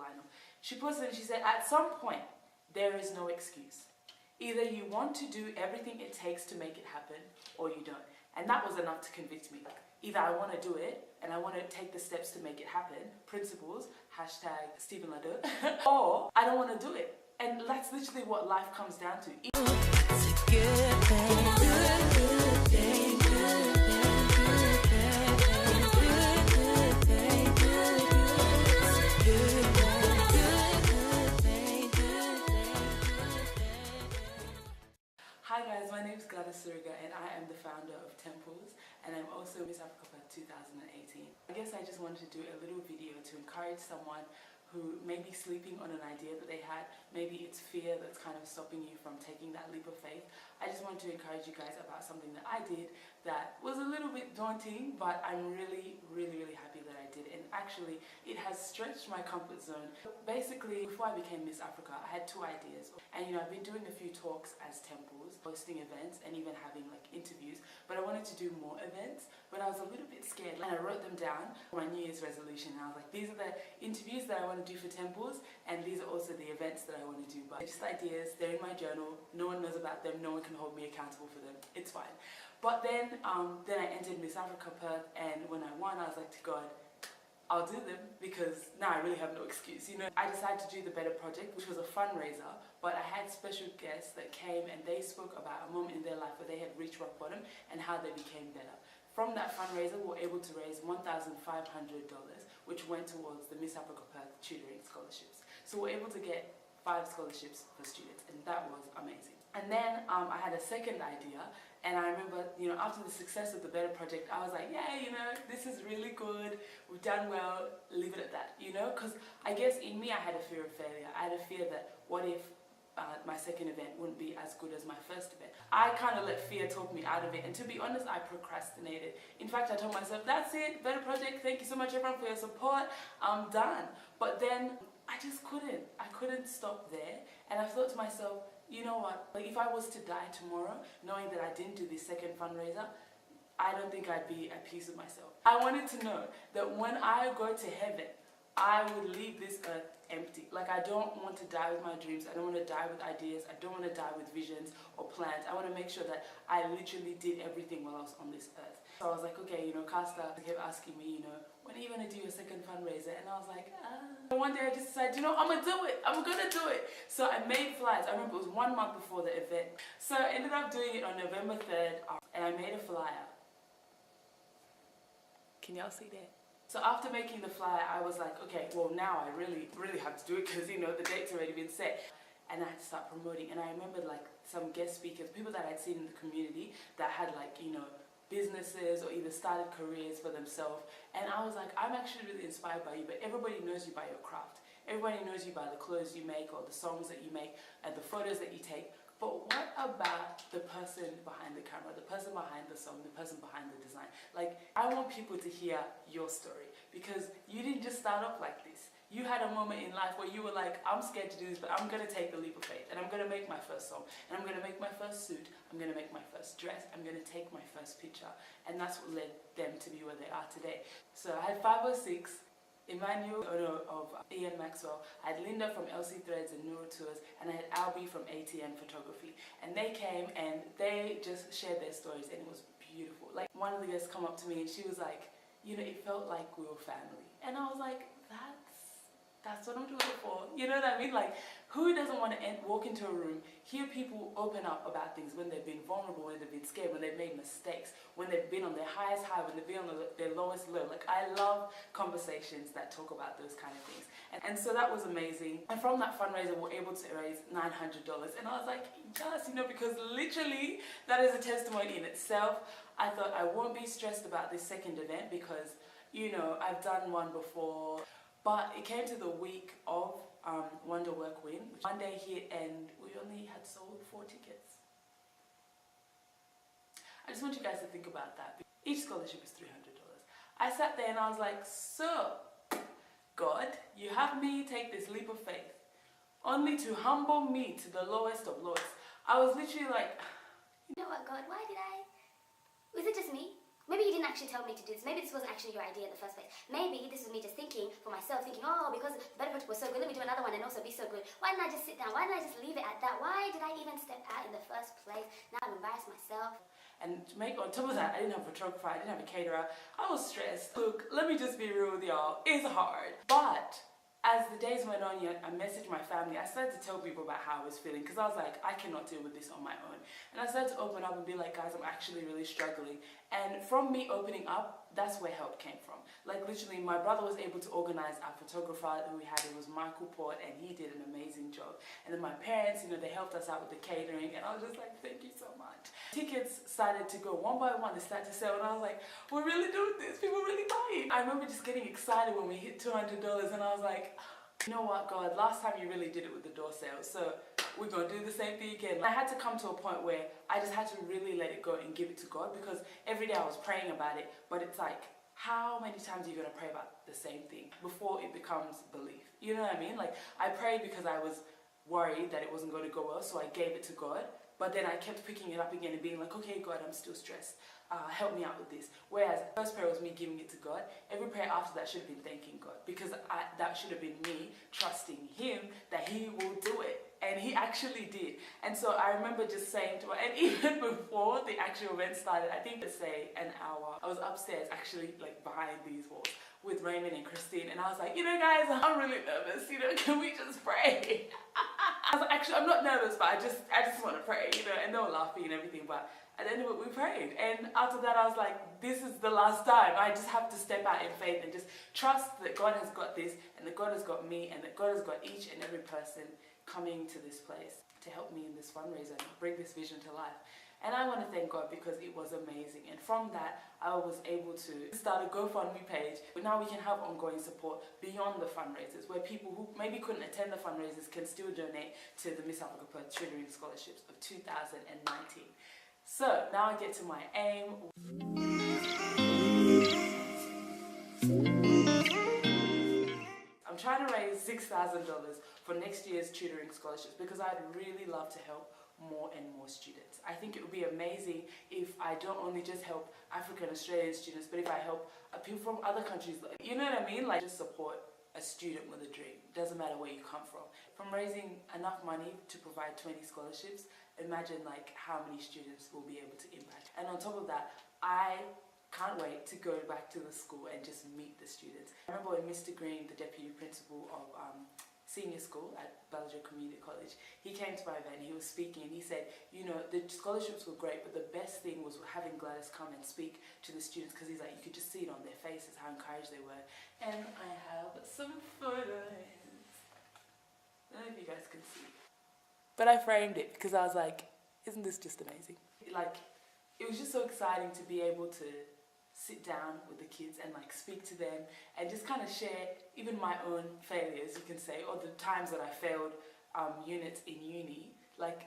final. She posted and she said, at some point, there is no excuse. Either you want to do everything it takes to make it happen, or you don't. And that was enough to convict me. Either I want to do it, and I want to take the steps to make it happen, principles, hashtag Stephen Lado, or I don't want to do it. And that's literally what life comes down to. Hi guys, my name is Gladys Suriga and I am the founder of Temples, and I'm also Miss Africa Perth 2018. I guess I just wanted to do a little video to encourage someone who may be sleeping on an idea that they had. Maybe it's fear that's kind of stopping you from taking that leap of faith. I just wanted to encourage you guys about something that I did that was a little bit daunting, but I'm really happy that I did. And actually, it has stretched my comfort zone. Basically, before I became Miss Africa, I had two ideas. And I've been doing a few talks as Temples, hosting events and even having like interviews, but I wanted to do more events, but I was a little bit scared. And I wrote them down for my New Year's resolution. And I was like, these are the interviews that I want to do for Temples, and these are also the events that I want to do. But just ideas, they're in my journal, no one knows about them, no one can hold me accountable for them, it's fine. But then I entered Miss Africa Perth, and when I won, I was like to God, I'll do them, because now I really have no excuse. I decided to do the Better Project, which was a fundraiser, but I had special guests that came and they spoke about a moment in their life where they had reached rock bottom and how they became better. From that fundraiser, we were able to raise $1,500, which went towards the Miss Africa Perth tutoring scholarships. So we're able to get 5 scholarships for students, and that was amazing. And then I had a second idea, and I remember, after the success of the Better Project, I was like, yeah, this is really good, we've done well, leave it at that, because I guess in me I had a fear of failure. I had a fear that what if my second event wouldn't be as good as my first event. I kind of let fear talk me out of it, and to be honest, I procrastinated. In fact, I told myself, that's it, Better Project, thank you so much everyone for your support, I'm done. But then I just couldn't. I couldn't stop there, and I thought to myself, you know what, like if I was to die tomorrow, knowing that I didn't do this second fundraiser, I don't think I'd be at peace with myself. I wanted to know that when I go to heaven, I would leave this earth empty. Like, I don't want to die with my dreams, I don't want to die with ideas, I don't want to die with visions or plans. I want to make sure that I literally did everything while I was on this earth. So I was like, okay, Casta kept asking me, when are you going to do your second fundraiser? And I was like, One day I just decided, I'm going to do it. I'm going to do it. So I made flyers. I remember it was 1 month before the event. So I ended up doing it on November 3rd, and I made a flyer. Can y'all see that? So after making the flyer, I was like, okay, well now I really have to do it, because the date's already been set. And I had to start promoting. And I remembered like some guest speakers, people that I'd seen in the community that had like, businesses or either started careers for themselves. And I was like, I'm actually really inspired by you, but everybody knows you by your craft. Everybody knows you by the clothes you make or the songs that you make and the photos that you take. But what about the person behind the camera, the person behind the song, the person behind the design? Like, I want people to hear your story, because you didn't just start off like this. You had a moment in life where you were like, I'm scared to do this, but I'm going to take the leap of faith, and I'm going to make my first song, and I'm going to make my first suit, I'm going to make my first dress, I'm going to take my first picture. And that's what led them to be where they are today. So I had 506, Emmanuel of Ian Maxwell, I had Linda from LC Threads and Neuro Tours, and I had Albie from ATN Photography. And they came and they just shared their stories, and it was beautiful. Like, one of the guests come up to me and she was like, it felt like we were family. And I was like, that's what I'm doing it for. You know what I mean? Like, who doesn't want to walk into a room, hear people open up about things when they've been vulnerable, when they've been scared, when they've made mistakes, when they've been on their highest high, when they've been on their lowest low. Like, I love conversations that talk about those kind of things. And so that was amazing. And from that fundraiser, we were able to raise $900. And I was like, yes, because literally that is a testimony in itself. I thought I won't be stressed about this second event because, I've done one before. But it came to the week of Wonder Work Win. One day hit and we only had sold 4 tickets. I just want you guys to think about that. Each scholarship is $300. I sat there and I was like, so, God, you have me take this leap of faith, only to humble me to the lowest of lowest. I was literally like, you know what, God, why did I? Was it just me? Maybe you didn't actually tell me to do this. Maybe this wasn't actually your idea in the first place. Maybe this was me just thinking for myself, thinking, oh, because the Better Project was so good, let do another one and also be so good. Why didn't I just sit down? Why didn't I just leave it at that? Why did I even step out in the first place? Now I've embarrassed myself. And to make on top of that, I didn't have a photographer, I didn't have a caterer. I was stressed. Look, let me just be real with y'all. It's hard. But as the days went on, I messaged my family. I started to tell people about how I was feeling because I was like, I cannot deal with this on my own. And I started to open up and be like, guys, I'm actually really struggling. And from me opening up, that's where help came from. Like literally, my brother was able to organize our photographer who we had. It was Michael Port, and he did an amazing job. And then my parents, they helped us out with the catering, and I was just like, thank you so much. Tickets started to go one by one. They started to sell, and I was like, we're really doing this. People really buying. I remember just getting excited when we hit $200, and I was like, you know what, God, last time you really did it with the door sales, so we're gonna do the same thing again. I had to come to a point where I just had to really let it go and give it to God, because every day I was praying about it, but it's like, how many times are you going to pray about the same thing before it becomes belief? You know what I mean? Like, I prayed because I was worried that it wasn't going to go well, so I gave it to God. But then I kept picking it up again and being like, okay, God, I'm still stressed. Help me out with this. Whereas the first prayer was me giving it to God. Every prayer after that should have been thanking God, because that should have been me trusting Him that He will do it. And He actually did. And so I remember just saying to her, and even before the actual event started, I think let's say an hour, I was upstairs actually like behind these walls with Raymond and Christine, and I was like, guys, I'm really nervous, can we just pray? I was like, actually, I'm not nervous, but I just want to pray, and they were laughing and everything, but at the end of it, we prayed. And after that, I was like, this is the last time. I just have to step out in faith and just trust that God has got this, and that God has got me, and that God has got each and every person coming to this place to help me in this fundraiser and bring this vision to life. And I want to thank God because it was amazing. And from that, I was able to start a GoFundMe page. But now we can have ongoing support beyond the fundraisers, where people who maybe couldn't attend the fundraisers can still donate to the Miss Africa Perth Tutoring Scholarships of 2019. So now I get to my aim. I'm trying to raise $6,000 for next year's tutoring scholarships because I'd really love to help more and more students. I think it would be amazing if I don't only just help African Australian students, but if I help people from other countries. You know what I mean? Like, just support a student with a dream. Doesn't matter where you come from. From raising enough money to provide 20 scholarships, imagine like how many students will be able to impact. And on top of that, I can't wait to go back to the school and just meet the students. I remember when Mr. Green, the deputy principal of senior school at Bellagio Community College, he came to my event and he was speaking, and he said, the scholarships were great, but the best thing was having Gladys come and speak to the students, because he's like, you could just see it on their faces how encouraged they were. And I have some photos. I don't know if you guys can see, but I framed it because I was like, isn't this just amazing? Like, it was just so exciting to be able to sit down with the kids and like speak to them and just kind of share even my own failures, you can say, or the times that I failed units in uni. Like,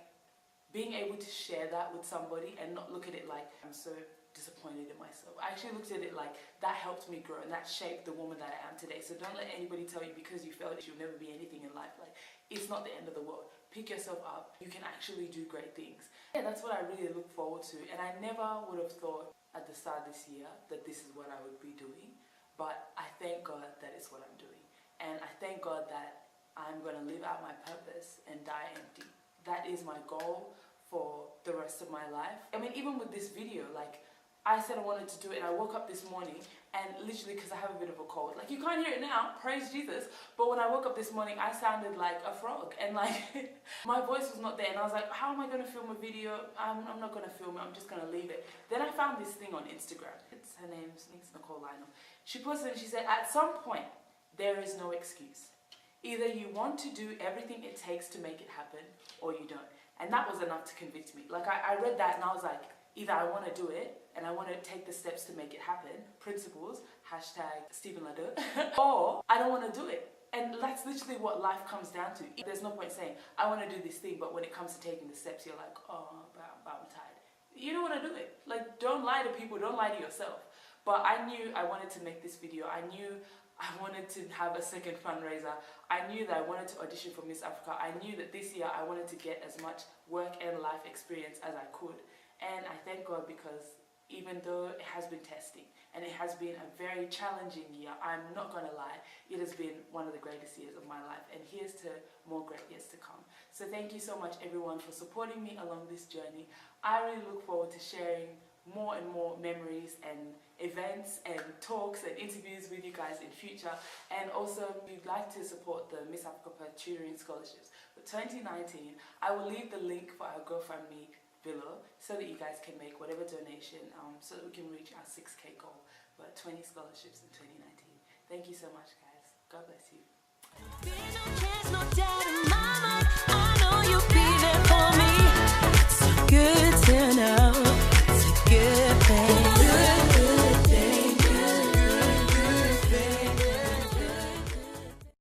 being able to share that with somebody and not look at it like I'm so disappointed in myself. I actually looked at it like that helped me grow and that shaped the woman that I am today. So don't let anybody tell you because you failed you'll never be anything in life. Like, it's not the end of the world. Pick yourself up. You can actually do great things. Yeah, that's what I really look forward to. And I never would have thought at the start of this year that this is what I would be doing. But I thank God that it's what I'm doing. And I thank God that I'm going to live out my purpose and die empty. That is my goal for the rest of my life. I mean, even with this video, like, I said I wanted to do it, and I woke up this morning, and literally, because I have a bit of a cold, like, you can't hear it now, praise Jesus, but when I woke up this morning, I sounded like a frog, and like, my voice was not there, and I was like, how am I going to film a video? I'm not going to film it, I'm just going to leave it. Then I found this thing on Instagram. Her name's Nicole Lionel. She posted and she said, at some point, there is no excuse. Either you want to do everything it takes to make it happen, or you don't. And that was enough to convict me. Like, I read that and I was like, either I want to do it, and I want to take the steps to make it happen, principles, hashtag Stephen Lado, or I don't want to do it. And that's literally what life comes down to. There's no point saying, I want to do this thing, but when it comes to taking the steps, you're like, oh, I'm tired. You don't want to do it. Like, don't lie to people, don't lie to yourself. But I knew I wanted to make this video. I knew I wanted to have a second fundraiser. I knew that I wanted to audition for Miss Africa. I knew that this year I wanted to get as much work and life experience as I could. And I thank God because even though it has been testing and it has been a very challenging year. I'm not going to lie, it has been one of the greatest years of my life, and here's to more great years to come. So thank you so much everyone for supporting me along this journey. I really look forward to sharing more and more memories and events and talks and interviews with you guys in future. And also, if you'd like to support the Miss Africa Perth tutoring scholarships for 2019, I will leave the link for our GoFundMe below so that you guys can make whatever donation so that we can reach our 6K goal for 20 scholarships in 2019. Thank you so much, guys. God bless you.